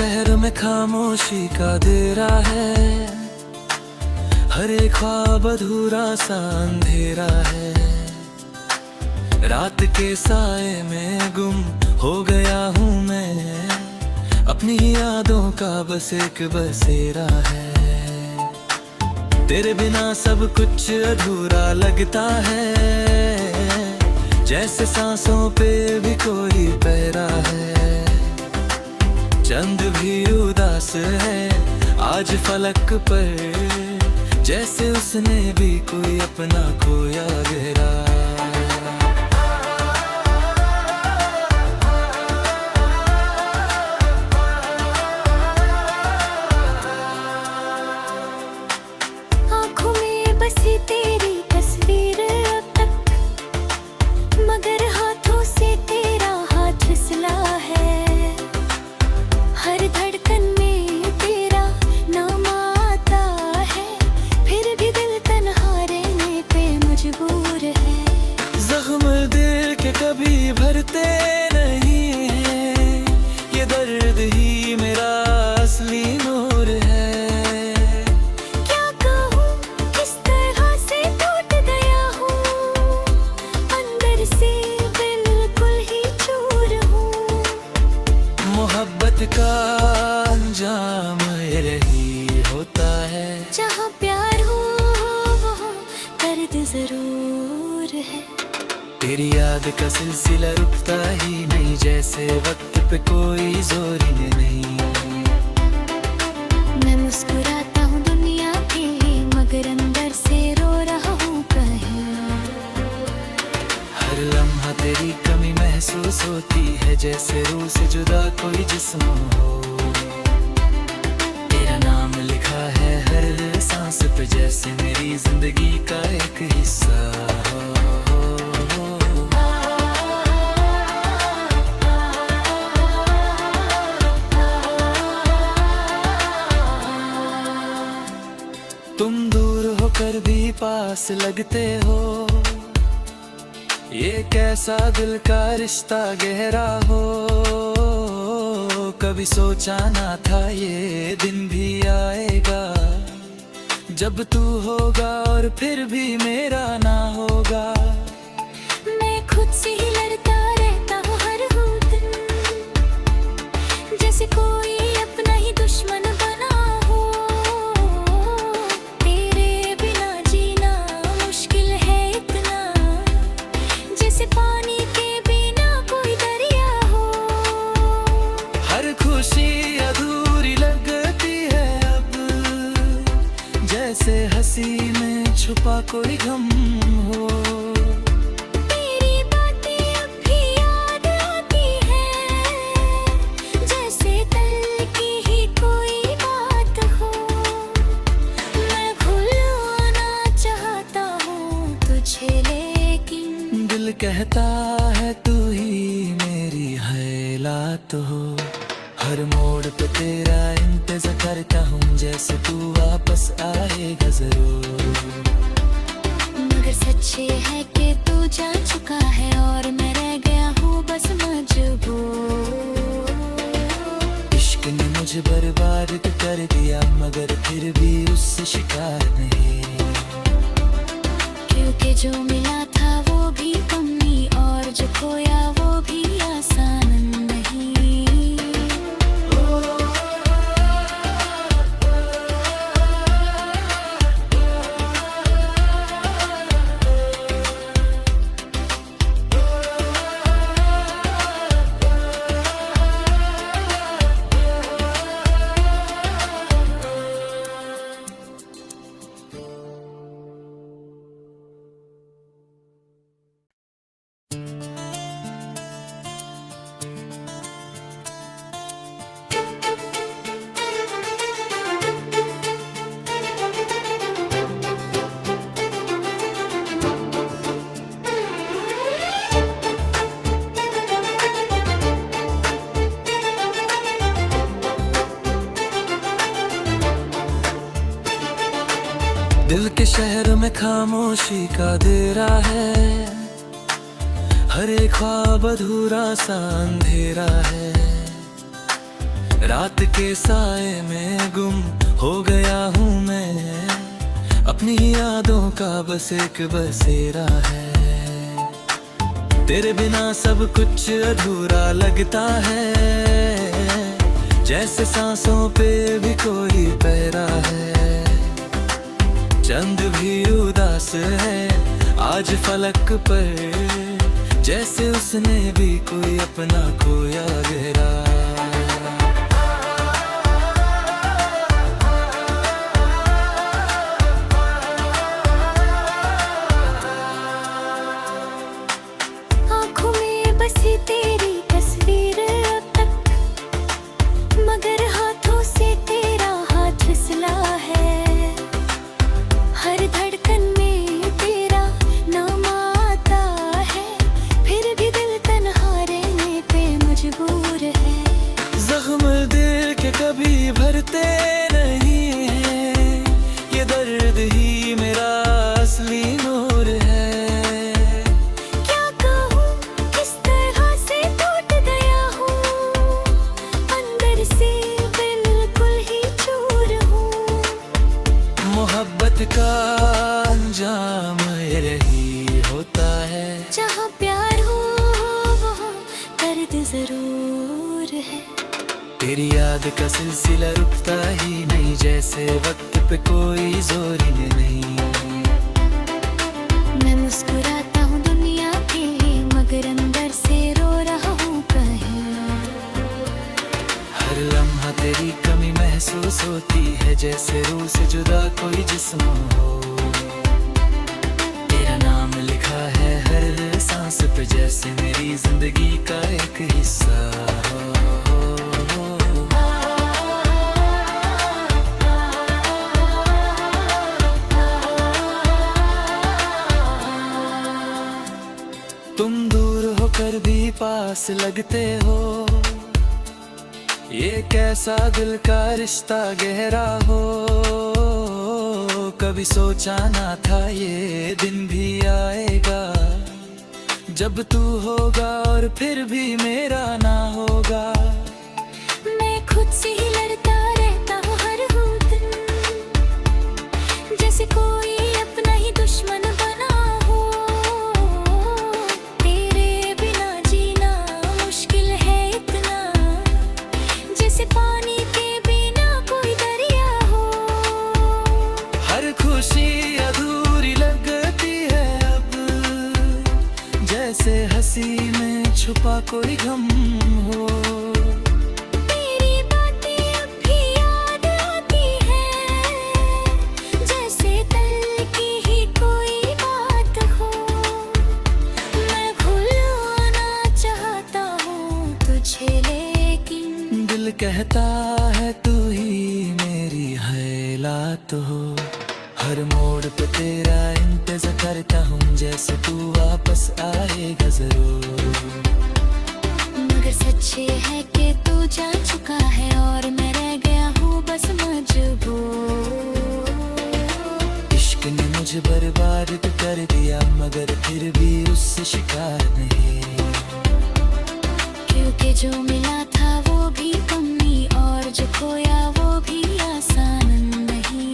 शहर में खामोशी का देरा है, हर एक ख्वाब अधूरा सा अंधेरा है। रात के साए में गुम हो गया हूँ मैं, अपनी यादों का बस एक बसेरा है। तेरे बिना सब कुछ अधूरा लगता है, जैसे सांसों पे भी कोई पहरा है। चंद भी उदास है आज फलक पर, जैसे उसने भी कोई अपना खोया गहरा। आँखों में बसी तेरी तस्वीर अब तक, मगर हाथों से तेरा हाथ फिसला है। हर धड़कन में तेरा नाम आता है, फिर भी दिल तन्हा रहने पे मजबूर है। जख्म दिल के कभी भरते नहीं हैं, ये दर्द ही मेरा असली नूर है। क्या कहूँ किस तरह से टूट गया हूँ, अंदर से बिल्कुल ही चूर हूँ। मोहब्बत का अंजाम यही होता है, जहाँ प्यार हो वहाँ दर्द जरूर है। तेरी याद का सिलसिला रुकता ही नहीं, जैसे वक्त पे कोई जोर ही नहीं। मैं मुस्कुराता हूँ दुनिया के लिए, मगर अंदर से रो रहा हूँ कहीं। हर लम्हा तेरी कमी महसूस होती है, जैसे रूह से जुदा कोई जिस्म हो। तेरा नाम लिखा है हर सांस पे, जैसे मेरी जिंदगी का एक हिस्सा हो। तुम दूर होकर भी पास लगते हो, ये कैसा दिल का रिश्ता गहरा हो। कभी सोचा ना था ये दिन भी आएगा, जब तू होगा और फिर भी मेरा ना होगा। मैं खुद से ही लड़ता रहता हूँ हर दिन, जैसे कोई अपना ही दुश्मन बना हो। तेरे बिना जीना मुश्किल है इतना, जैसे पानी के बिना कोई दरिया हो। हर खुशी अधूरी लगती है अब, जैसे हंसी में छुपा कोई गम हो। तेरी बातें अब भी याद आती हैं, जैसे कल की ही कोई बात हो। मैं भूलना चाहता हूँ तुझे, लेकिन दिल कहता है तू ही मेरी हालात हो। हर मोड़ पे तेरा इंतजार करता हूँ, जैसे तू वापस आएगा जरूर। मगर सच ये है कि तू जा चुका है और मैं रह गया हूँ बस मजबूर। इश्क ने मुझे बर्बाद कर दिया, मगर फिर भी उससे शिकार नहीं। क्योंकि जो मिला था वो भी कमी, और जो खोया वो भी आसान नहीं। दिल के शहर में खामोशी का देरा है, हर एक ख्वाब अधूरा सा अंधेरा है। रात के साए में गुम हो गया हूँ मैं, अपनी यादों का बस एक बसेरा है। तेरे बिना सब कुछ अधूरा लगता है, जैसे सांसों पे भी कोई पहरा है। चंद भी उदास है आज फलक पर, जैसे उसने भी कोई अपना खोया गहरा। आँखों में बसी तेरी तस्वीर अब तक, मगर हाथों से तेरा हाथ फिसला है। हर धड़कन में तेरा नाम आता है, फिर भी दिल तन्हा रहने पे मजबूर है। जख्म दिल के कभी भरते नहीं हैं, ये दर्द ही मेरा असली नूर है। क्या कहूँ किस तरह से टूट गया हूँ, अंदर से बिल्कुल ही चूर हूँ। मोहब्बत का अंजाम यही होता है, जहाँ प्यार हो वहाँ दर्द जरूर है। तेरी याद का सिलसिला रुकता ही नहीं, जैसे वक्त पे कोई जोर ही नहीं। मैं मुस्कुराता हूँ दुनिया के लिए, मगर अंदर से रो रहा हूँ कहीं। हर लम्हा तेरी कमी महसूस होती है, जैसे रूह से जुदा कोई जिस्म हो। तेरा नाम लिखा है हर सांस पे, जैसे मेरी जिंदगी का एक हिस्सा हो। तुम दूर होकर भी पास लगते हो, ये कैसा दिल का रिश्ता गहरा हो। कभी सोचा ना था ये दिन भी आएगा, जब तू होगा और फिर भी मेरा ना होगा। मैं खुद से ही लड़ता रहता हूँ हर दिन, जैसे कोई अपना ही दुश्मन बना हो। तेरे बिना जीना मुश्किल है इतना, जैसे पानी के बिना कोई दरिया हो। हर खुशी अधूरी लगती है अब, जैसे हंसी में छुपा कोई गम हो। तेरी बातें अब भी याद आती हैं, जैसे कल की ही कोई बात हो। मैं भूलना चाहता हूँ तुझे, लेकिन दिल कहता है तू ही मेरी हालात हो। हर मोड़ पे तेरा इंतजार करता हूँ, जैसे तू वापस आएगा जरूर। मगर सच ये है कि तू जा चुका है और मैं रह गया हूँ बस मजबूर। इश्क ने मुझे बर्बाद कर दिया, मगर फिर भी उससे शिकार नहीं। क्योंकि जो मिला था वो भी कमी, और जो खोया वो भी आसान नहीं।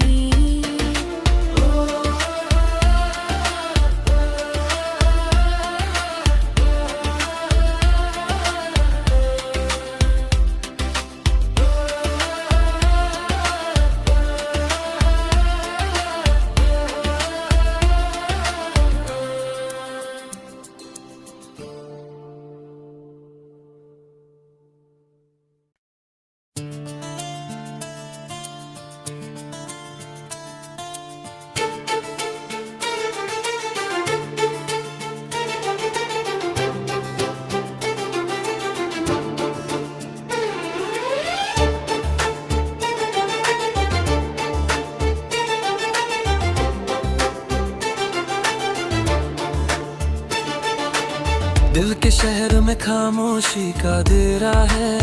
दिल के शहर में खामोशी का देरा है,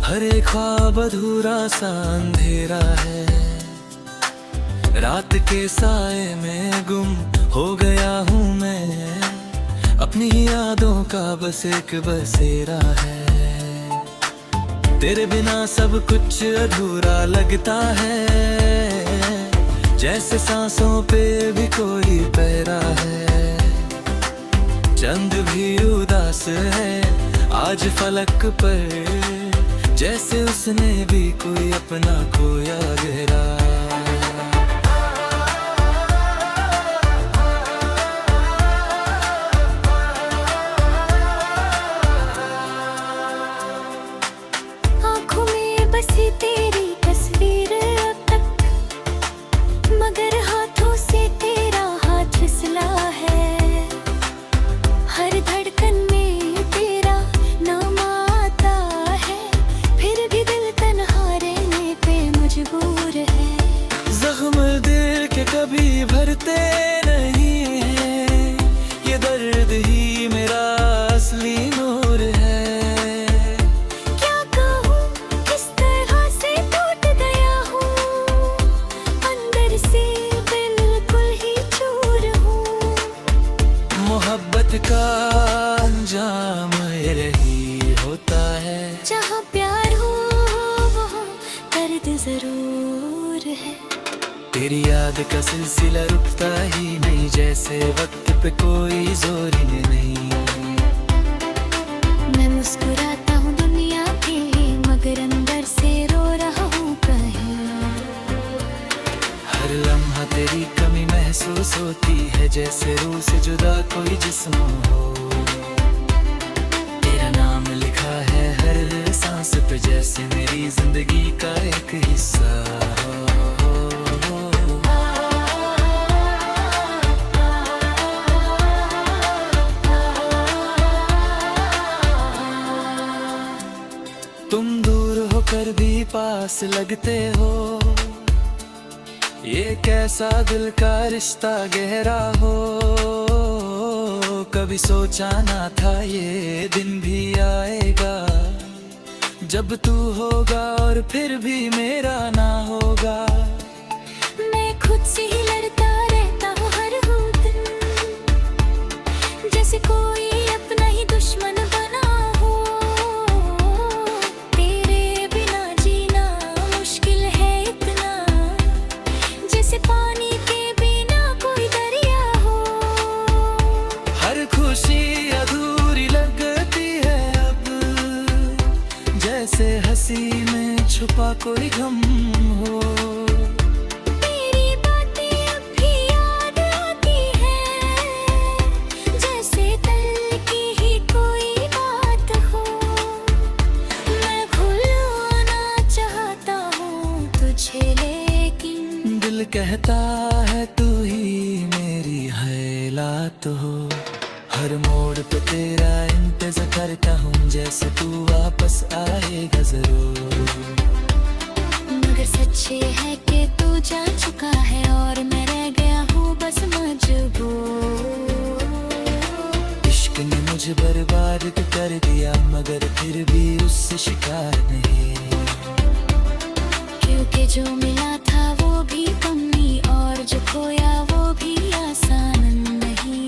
हर एक ख्वाब अधूरा सा अंधेरा है। रात के साए में गुम हो गया हूँ मैं, अपनी यादों का बस एक बसेरा है। तेरे बिना सब कुछ अधूरा लगता है, जैसे सांसों पे भी कोई पहरा है। चंद भी उदास है आज फलक पर, जैसे उसने भी कोई अपना खोया गहरा। आँखों में बसी तेरी तस्वीर अब तक, मगर हाथों से तेरा हाथ फिसला है। हर धड़कन में तेरा नाम आता है, फिर भी दिल तन्हा रहने पे मजबूर है। जख्म दिल के कभी भरते नहीं हैं, ये दर्द ही मेरा असली नूर है। क्या कहूँ किस तरह से टूट गया हूँ, अंदर से बिल्कुल ही चूर हूँ। मोहब्बत का अंजाम यही होता है, जहाँ प्यार हो वहाँ दर्द जरूर है। तेरी याद का सिलसिला रुकता ही नहीं, जैसे वक्त पे कोई जोर ही नहीं। मैं मुस्कुराता हूँ दुनिया के लिए, मगर अंदर से रो रहा हूँ कहीं। हर लम्हा तेरी कमी महसूस होती है, जैसे रूह से जुदा कोई जिस्म हो। तेरा नाम लिखा है हर सांस पे, जैसे मेरी जिंदगी का एक हिस्सा हो। तुम दूर होकर भी पास लगते हो, ये कैसा दिल का रिश्ता गहरा हो। कभी सोचा ना था ये दिन भी आएगा, जब तू होगा और फिर भी मेरा ना होगा। मैं खुद से ही लड़ता रहता हूँ हर दिन, जैसे कोई अपना ही दुश्मन बना हो। तेरे बिना जीना मुश्किल है इतना, जैसे पानी के बिना कोई दरिया हो। हर खुशी अधूरी लगती है अब, जैसे हंसी में छुपा कोई गम हो। तेरी बातें अब भी याद आती हैं, जैसे कल की ही कोई बात हो। मैं भूलना चाहता हूँ तुझे, लेकिन दिल कहता है तू ही मेरी हालात हो। हर मोड़ पे तेरा इंतजार करता हूँ, जैसे तू वापस आएगा जरूर। मगर सच ये है कि तू जा चुका है और मैं रह गया हूँ बस मजबूर। इश्क ने मुझे बर्बाद कर दिया, मगर फिर भी उससे शिकार नहीं। क्योंकि जो मिला था वो भी कमी, और जो खोया वो भी आसान नहीं।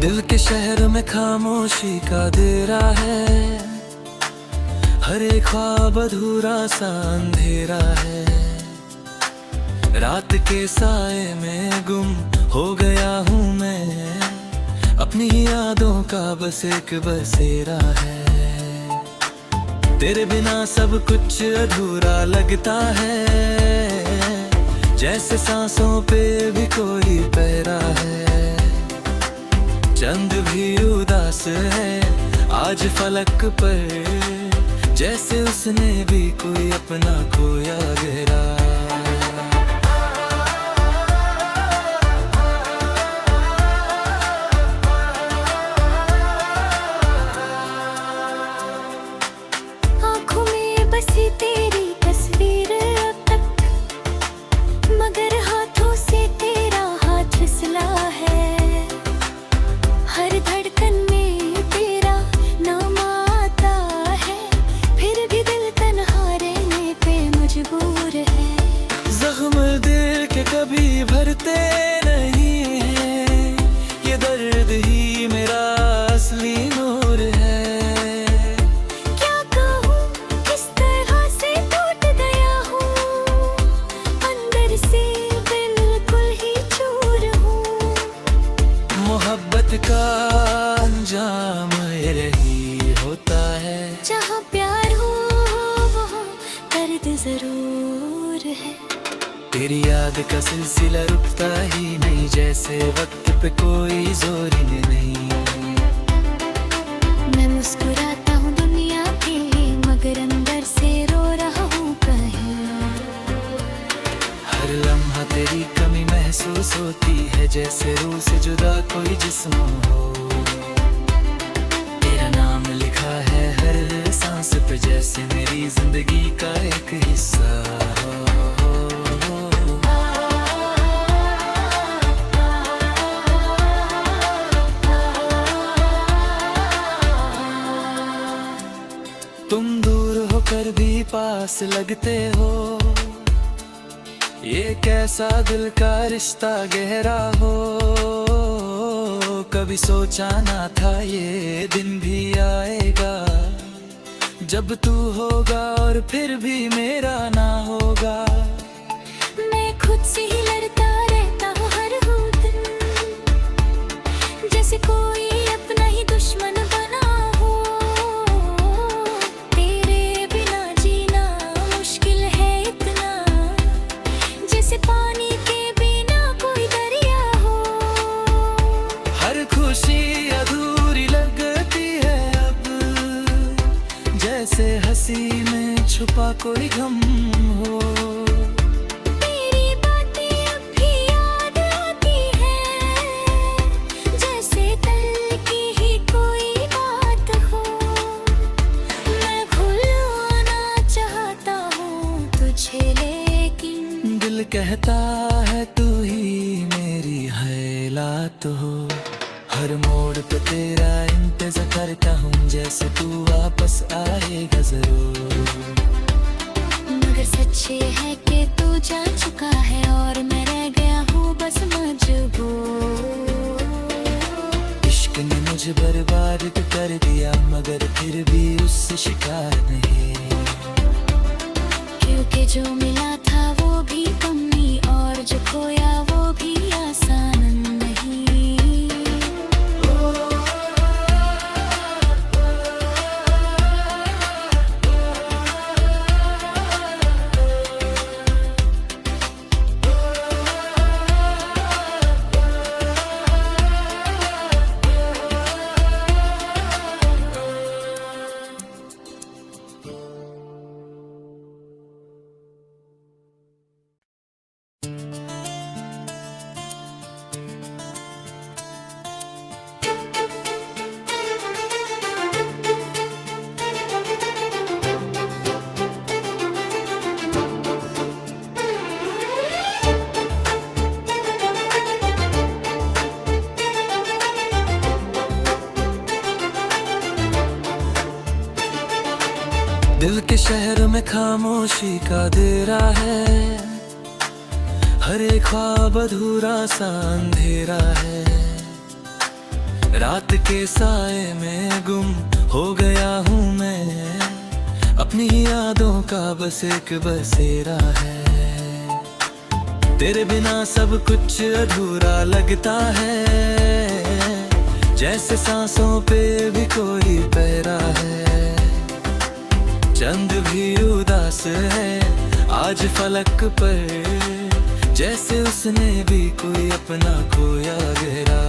दिल के शहर में खामोशी का देरा है, हर एक ख्वाब अधूरा सा अंधेरा है। रात के साए में गुम हो गया हूँ मैं, अपनी यादों का बस एक बसेरा है। तेरे बिना सब कुछ अधूरा लगता है, जैसे सांसों पे भी कोई पहरा है। चंद भी उदास है आज फलक पर, जैसे उसने भी कोई अपना खोया गहरा। आँखों में बसी तेरी तस्वीर अब तक, मगर हाथों से तेरा हाथ फिसला है। हर धड़कन में तेरा नाम आता है, फिर भी दिल तन्हा रहने पे मजबूर है। जख्म दिल के कभी भरते नहीं हैं, ये दर्द ही मेरा असली नूर है। क्या कहूँ किस तरह से टूट गया हूँ, अंदर से बिल्कुल ही चूर हूँ। मोहब्बत का अंजाम यही होता है, जहाँ प्यार हो वहाँ दर्द जरूर है। तेरी याद का सिलसिला रुकता ही नहीं, जैसे वक्त पे कोई जोर ही नहीं। मैं मुस्कुराता हूँ दुनिया के लिए, मगर अंदर से रो रहा हूँ कहीं। हर लम्हा तेरी कमी महसूस होती है, जैसे रूह से जुदा कोई जिस्म हो। तेरा नाम लिखा है हर सांस पे, जैसे मेरी जिंदगी का एक हिस्सा हो। तुम दूर होकर भी पास लगते हो, ये कैसा दिल का रिश्ता गहरा हो। कभी सोचा ना था ये दिन भी आएगा, जब तू होगा और फिर भी मेरा ना होगा। मैं खुद से ही लड़ता रहता हूँ हर दिन, जैसे कोई अपना ही दुश्मन बना हो। तेरे बिना जीना मुश्किल है इतना, जैसे पानी के बिना कोई दरिया हो। हर खुशी अधूरी लगती है अब, जैसे हंसी में छुपा कोई गम हो। तेरी बातें अब भी याद आती हैं, जैसे कल की ही कोई बात हो। मैं भूलना चाहता हूँ तुझे, लेकिन दिल कहता है तू ही मेरी हैलात हो। हर मोड़ पे तेरा इंतजार करता हूँ, जैसे तू वापस आएगा जरूर। मगर सच ये है कि तू जा चुका है और मैं रह गया हूँ बस मजबूर। इश्क ने मुझे बर्बाद कर दिया, मगर फिर भी उससे शिकार नहीं। क्योंकि जो मिला था वो भी कमी, और जो खोया वो भी आसान नहीं। दिल के शहर में खामोशी का देरा है, हर एक ख्वाब अधूरा सा अंधेरा है। रात के साए में गुम हो गया हूँ मैं, अपनी यादों का बस एक बसेरा है। तेरे बिना सब कुछ अधूरा लगता है, जैसे सांसों पे भी कोई पहरा है। चंद भी उदास है आज फलक पर, जैसे उसने भी कोई अपना खोया गहरा।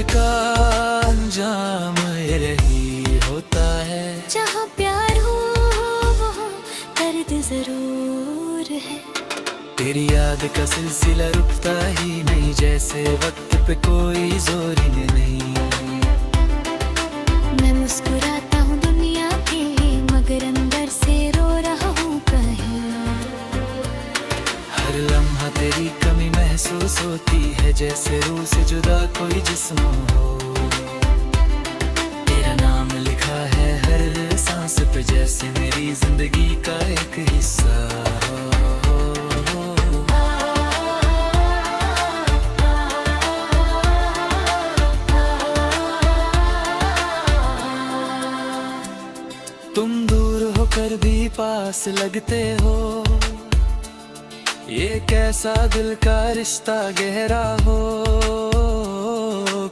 का अंजाम यही होता है। जहाँ प्यार हो वहाँ दर्द जरूर है। तेरी याद का सिलसिला रुकता ही नहीं, जैसे वक्त पे कोई जोर ही नहीं। मैं मुस्कुराता हूँ दुनिया के लिए, मगर अंदर से रो रहा हूँ कहीं। हर लम्हा तेरी कमी महसूस होती है, जैसे रूह से जुदा कोई जिस्म हो। तेरा नाम लिखा है हर सांस पे, जैसे मेरी जिंदगी का एक हिस्सा हो। तुम दूर होकर भी पास लगते हो, ये कैसा दिल का रिश्ता गहरा हो।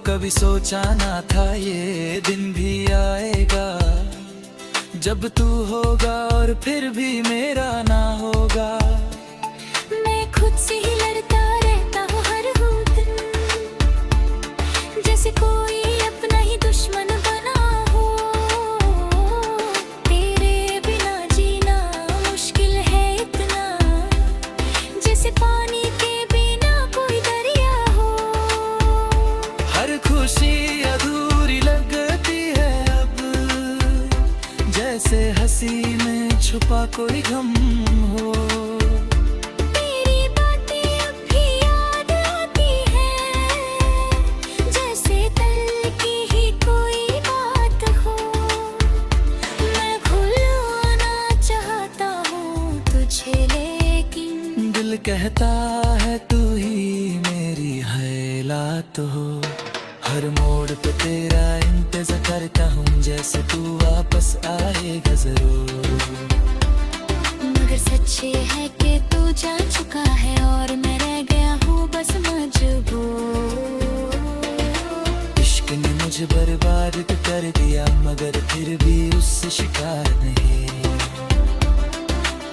कभी सोचा ना था ये दिन भी आएगा, जब तू होगा और फिर भी मेरा ना होगा। मैं खुद से ही लड़ता रहता हूँ हर दिन, जैसे कोई अपना ही दुश्मन बना हो। तेरे बिना जीना मुश्किल है इतना, जैसे पानी के बिना कोई दरिया हो। हर खुशी अधूरी लगती है अब, जैसे हंसी में छुपा कोई गम हो। तेरी बातें अब भी याद आती हैं, जैसे कल की ही कोई बात हो। मैं भूलना चाहता हूँ तुझे, लेकिन दिल कहता है तू ही मेरी हालात हो। हर मोड़ पे तेरा इंतजार करता हूँ, जैसे तू वापस आएगा जरूर। मगर सच ये है कि तू जा चुका है और मैं रह गया हूँ बस मजबूर। इश्क ने मुझे बर्बाद कर दिया, मगर फिर भी उससे शिकार नहीं।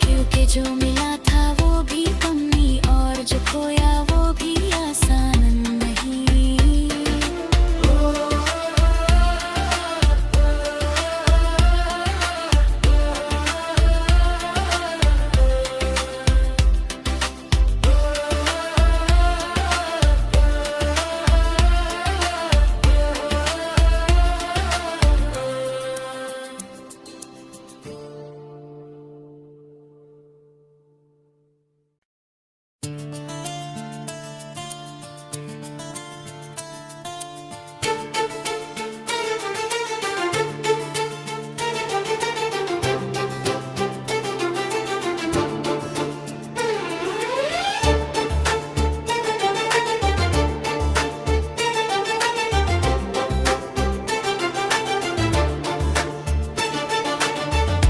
क्योंकि जो मिला था वो भी कमी, और जो खोया वो भी आसान नहीं।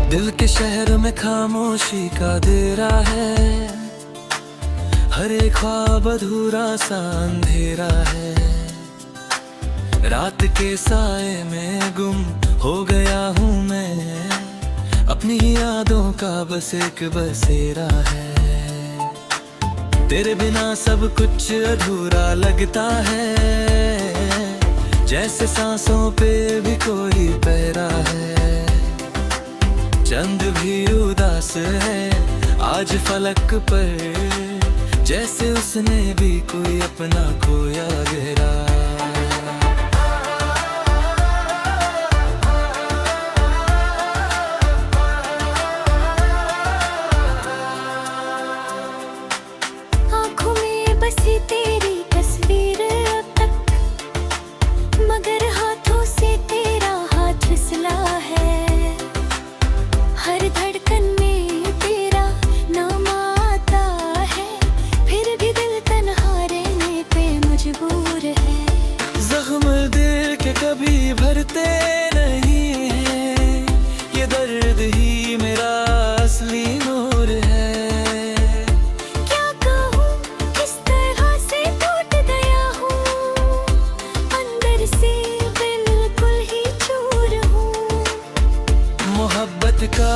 दिल के शहर में खामोशी का डेरा है, हर एक ख्वाब अधूरा सा अंधेरा है। रात के साए में गुम हो गया हूँ मैं, अपनी यादों का बस एक बसेरा है। तेरे बिना सब कुछ अधूरा लगता है, जैसे सांसों पे भी कोई पहरा है। चंद भी उदास है आज फलक पर, जैसे उसने भी कोई अपना खोया गहरा। आँखों में बसी तेरी तस्वीर अब तक, मगर हाथों से तेरा हाथ फिसला है। हर धड़कन में तेरा नाम आता है, फिर भी दिल तन्हा रहने पे मजबूर है। जख्म दिल के कभी भरते नहीं हैं, ये दर्द ही मेरा असली नूर है। क्या कहूँ किस तरह से टूट गया हूँ, अंदर से बिल्कुल ही चूर हूँ। मोहब्बत का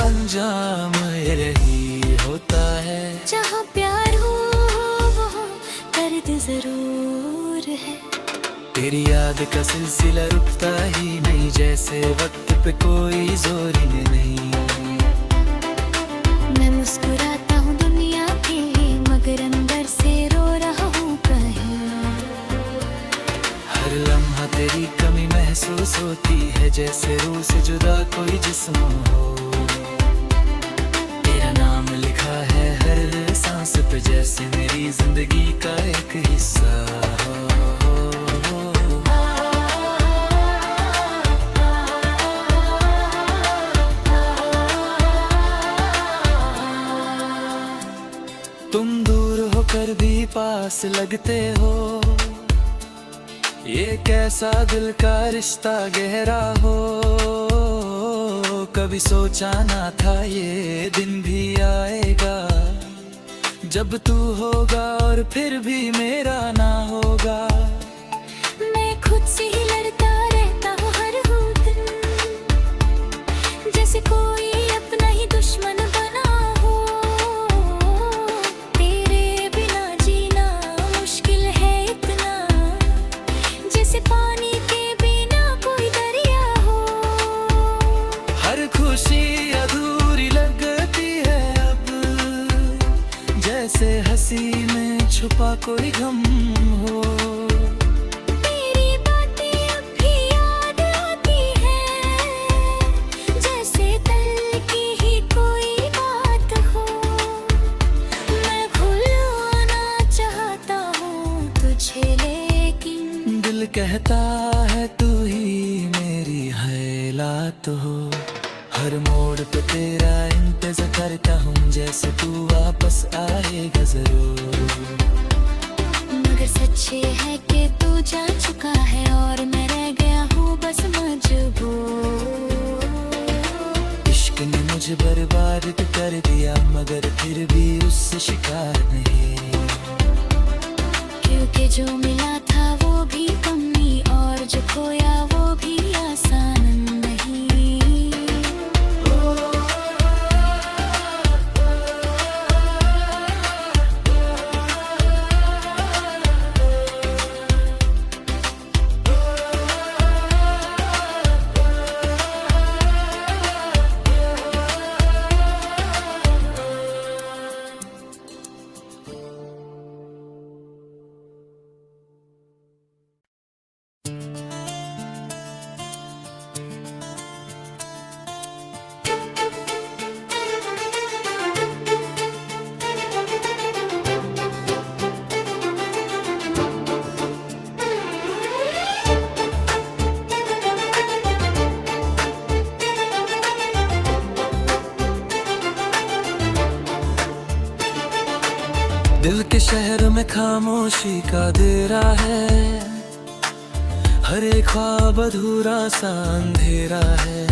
अंजाम यही होता है। जहाँ प्यार हो वहाँ दर्द जरूर है। तेरी याद का सिलसिला रुकता ही नहीं, जैसे वक्त पे कोई जोर ही नहीं। मैं मुस्कुराता हूँ दुनिया के लिए, मगर अंदर से रो रहा हूँ कहीं। हर लम्हा तेरी कमी महसूस होती है, जैसे रूह से जुदा कोई जिस्म हो। तेरा नाम लिखा है हर सांस पे, जैसे मेरी जिंदगी का एक हिस्सा हो। तुम दूर होकर भी पास लगते हो, ये कैसा दिल का रिश्ता गहरा हो। कभी सोचा ना था ये दिन भी आएगा, जब तू होगा और फिर भी मेरा ना होगा। मैं खुद से ही लड़ता रहता हूँ हर दिन, जैसे कोई अपना ही दुश्मन बना हो। तेरे बिना जीना मुश्किल है इतना, जैसे पानी के बिना कोई दरिया हो। हर खुशी अधूरी लगती है अब, जैसे हंसी में छुपा कोई गम हो। तेरी बातें अब भी याद आती हैं, जैसे कल की ही कोई बात हो। मैं भूलना चाहता हूँ तुझे, लेकिन दिल कहता है तू ही मेरी हालात हो। हर मोड़ पे तेरा इंतजार करता हूँ, जैसे तू वापस आएगा जरूर। मगर सच ये है कि तू जा चुका है और मैं रह गया हूँ बस मजबूर। इश्क ने मुझे बर्बाद कर दिया, मगर फिर भी उससे शिकार नहीं। क्योंकि जो मिला था वो भी कमी, और जो खोया वो भी आसान नहीं। दिल के शहर में खामोशी का देरा है, हर एक ख्वाब अधूरा सा अंधेरा है।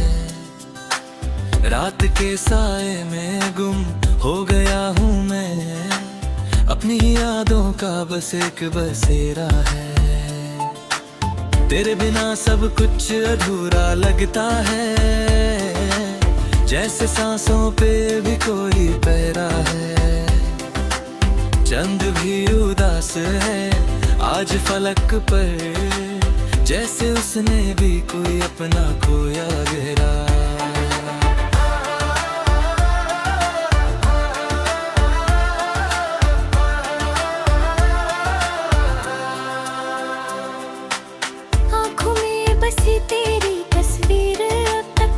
रात के साए में गुम हो गया हूँ मैं, अपनी यादों का बस एक बसेरा है। तेरे बिना सब कुछ अधूरा लगता है, जैसे सांसों पे भी कोई पहरा है। चंद भी उदास है आज फलक पर, जैसे उसने भी कोई अपना खोया गहरा। आँखों में बसी तेरी तस्वीर अब तक,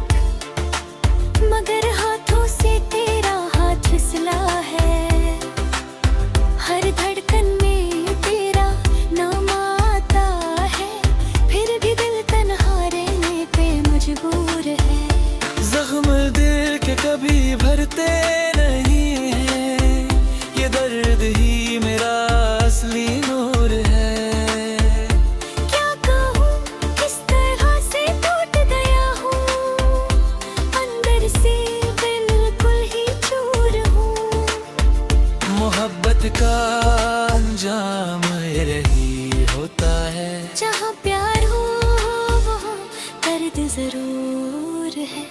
मगर हाथों से तेरा हाथ फिसला है। हर धड़कन में तेरा नाम आता है, फिर भी दिल तन्हा रहने पे मजबूर है। जख्म दिल के कभी भरते नहीं हैं, ये दर्द ही मेरा असली नूर है। क्या कहूँ किस तरह से टूट गया हूँ, अंदर से बिल्कुल ही चूर हूँ। मोहब्बत का अंजाम यही होता है, जहाँ प्यार हो वहाँ दर्द जरूर है।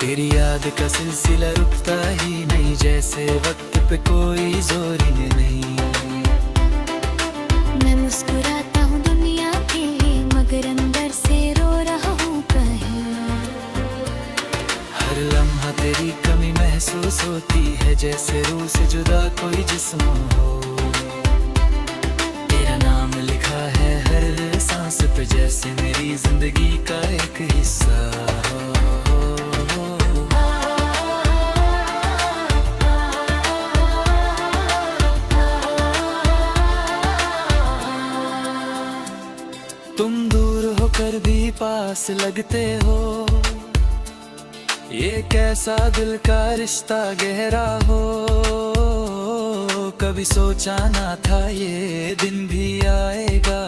तेरी याद का सिलसिला रुकता ही नहीं, जैसे वक्त पे कोई जोर ही नहीं। मैं मुस्कुराता हूँ दुनिया के जैसे मेरी जिंदगी का एक हिस्सा हो। तुम दूर होकर भी पास लगते हो, ये कैसा दिल का रिश्ता गहरा हो। कभी सोचा ना था ये दिन भी आएगा,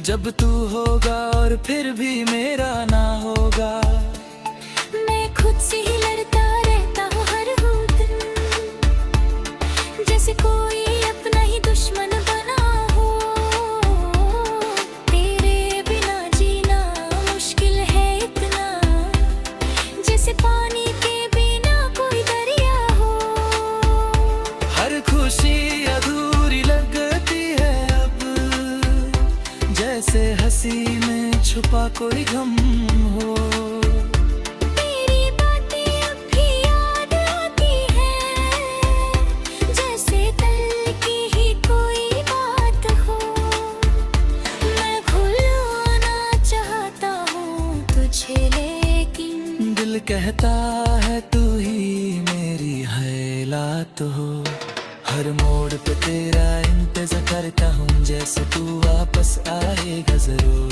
जब तू होगा और फिर भी मेरा ना होगा। मैं खुद से ही लड़ता रहता हूँ हर दिन, जैसे कोई अपना ही दुश्मन बना हो। तेरे बिना जीना मुश्किल है इतना, जैसे पानी के बिना कोई दरिया हो। हर खुशी अधूरी लगती है अब, जैसे हंसी में छुपा कोई गम हो। तेरी बातें अब भी याद आती हैं, जैसे कल की ही कोई बात हो। मैं भूलना चाहता हूँ तुझे, लेकिन दिल कहता है तू ही मेरी हालात हो। हर मोड़ पे तेरा इंतजार करता हूँ, जैसे तू वापस आएगा जरूर।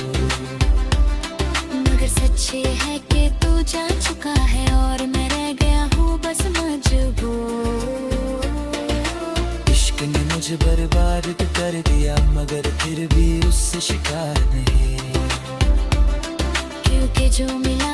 मगर सच ये है कि तू जा चुका है और मैं रह गया हूँ बस मजबूर। इश्क ने मुझे बर्बाद कर दिया, मगर फिर भी उससे शिकार नहीं, क्योंकि जो मिला